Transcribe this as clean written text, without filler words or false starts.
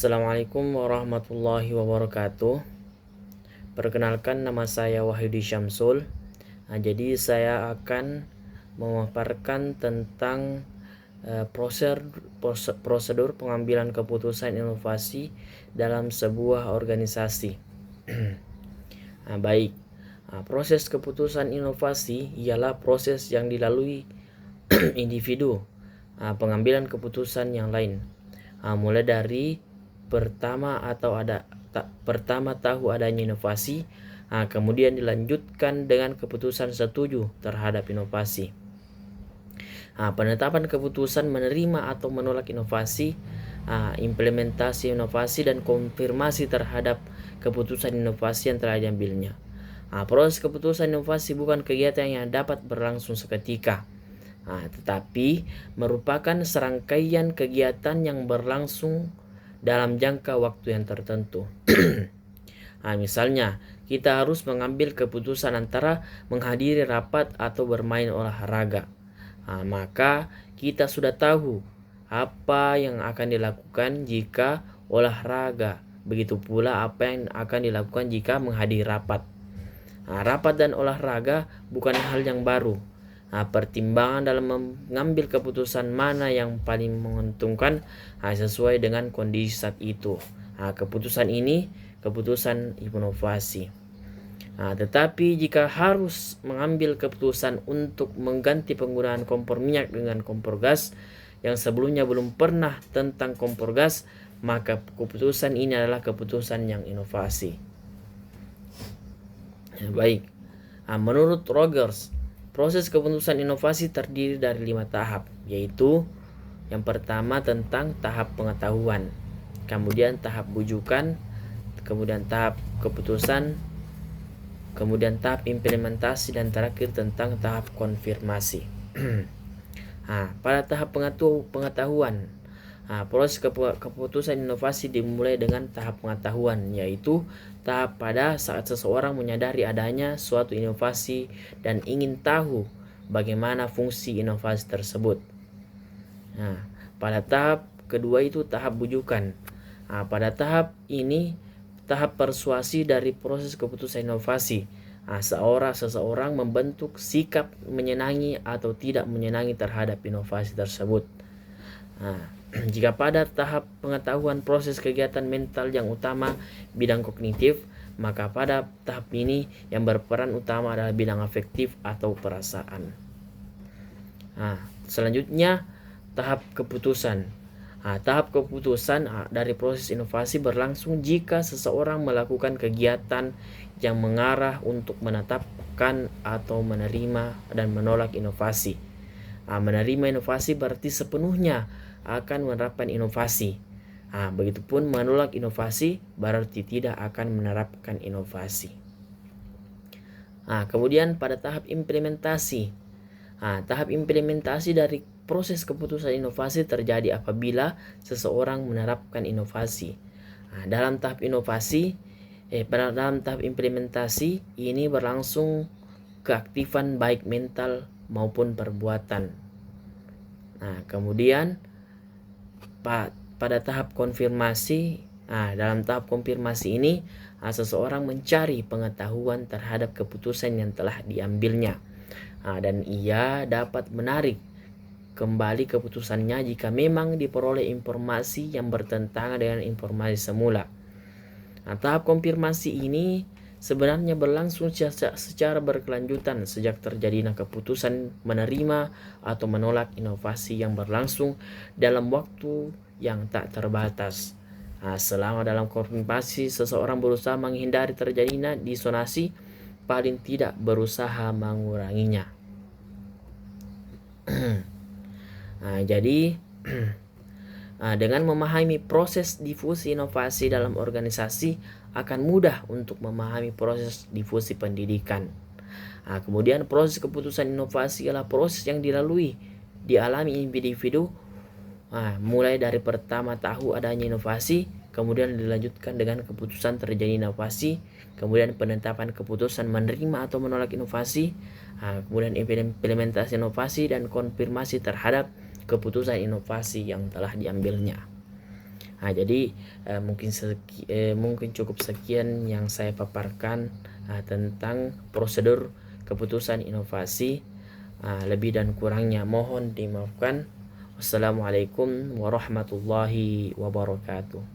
Assalamualaikum warahmatullahi wabarakatuh. Perkenalkan, nama saya Wahyudi Syamsul. Jadi saya akan memaparkan tentang prosedur pengambilan keputusan inovasi dalam sebuah organisasi. Baik. Proses keputusan inovasi ialah proses yang dilalui individu pengambilan keputusan yang lain, mulai dari pertama tahu adanya inovasi, kemudian dilanjutkan dengan keputusan setuju terhadap inovasi. Penetapan keputusan menerima atau menolak inovasi, implementasi inovasi, dan konfirmasi terhadap keputusan inovasi yang telah diambilnya. Proses keputusan inovasi bukan kegiatan yang dapat berlangsung seketika, tetapi merupakan serangkaian kegiatan yang berlangsung dalam jangka waktu yang tertentu. Misalnya, kita harus mengambil keputusan antara menghadiri rapat atau bermain olahraga. Maka kita sudah tahu apa yang akan dilakukan jika olahraga. Begitu pula apa yang akan dilakukan jika menghadiri rapat. Rapat dan olahraga bukan hal yang baru. Pertimbangan dalam mengambil keputusan mana yang paling menguntungkan sesuai dengan kondisi saat itu. Keputusan ini keputusan inovasi. Tetapi jika harus mengambil keputusan untuk mengganti penggunaan kompor minyak dengan kompor gas yang sebelumnya belum pernah tentang kompor gas, maka keputusan ini adalah keputusan yang inovasi. Baik. Menurut Rogers, proses keputusan inovasi terdiri dari 5 tahap, yaitu yang pertama tentang tahap pengetahuan, kemudian tahap bujukan, kemudian tahap keputusan, kemudian tahap implementasi, dan terakhir tentang tahap konfirmasi. Pada tahap pengetahuan, proses keputusan inovasi dimulai dengan tahap pengetahuan, yaitu tahap pada saat seseorang menyadari adanya suatu inovasi dan ingin tahu bagaimana fungsi inovasi tersebut. Pada tahap kedua itu tahap bujukan. Pada tahap ini tahap persuasi dari proses keputusan inovasi. Seseorang membentuk sikap menyenangi atau tidak menyenangi terhadap inovasi tersebut. Jika pada tahap pengetahuan proses kegiatan mental yang utama bidang kognitif, maka pada tahap ini yang berperan utama adalah bidang afektif atau perasaan. Selanjutnya tahap keputusan. Tahap keputusan dari proses inovasi berlangsung jika seseorang melakukan kegiatan yang mengarah untuk menetapkan atau menerima dan menolak inovasi. Menerima inovasi berarti sepenuhnya akan menerapkan inovasi. Begitupun menolak inovasi berarti tidak akan menerapkan inovasi. Kemudian pada tahap implementasi. Tahap implementasi dari proses keputusan inovasi terjadi apabila seseorang menerapkan inovasi. Dalam tahap implementasi ini berlangsung keaktifan baik mental maupun perbuatan. Kemudian pada tahap konfirmasi, dalam tahap konfirmasi ini seseorang mencari pengetahuan terhadap keputusan yang telah diambilnya, dan ia dapat menarik kembali keputusannya jika memang diperoleh informasi yang bertentangan dengan informasi semula. Tahap konfirmasi ini sebenarnya berlangsung secara berkelanjutan sejak terjadinya keputusan menerima atau menolak inovasi yang berlangsung dalam waktu yang tak terbatas. Selama dalam konfirmasi seseorang berusaha menghindari terjadinya disonansi, paling tidak berusaha menguranginya. Jadi dengan memahami proses difusi inovasi dalam organisasi akan mudah untuk memahami proses difusi pendidikan. Kemudian proses keputusan inovasi adalah proses yang dialami individu, mulai dari pertama tahu adanya inovasi, kemudian dilanjutkan dengan keputusan terjadi inovasi, kemudian penetapan keputusan menerima atau menolak inovasi, kemudian implementasi inovasi dan konfirmasi terhadap keputusan inovasi yang telah diambilnya. Jadi mungkin cukup sekian yang saya paparkan tentang prosedur keputusan inovasi. Lebih dan kurangnya mohon dimaafkan. Wassalamualaikum warahmatullahi wabarakatuh.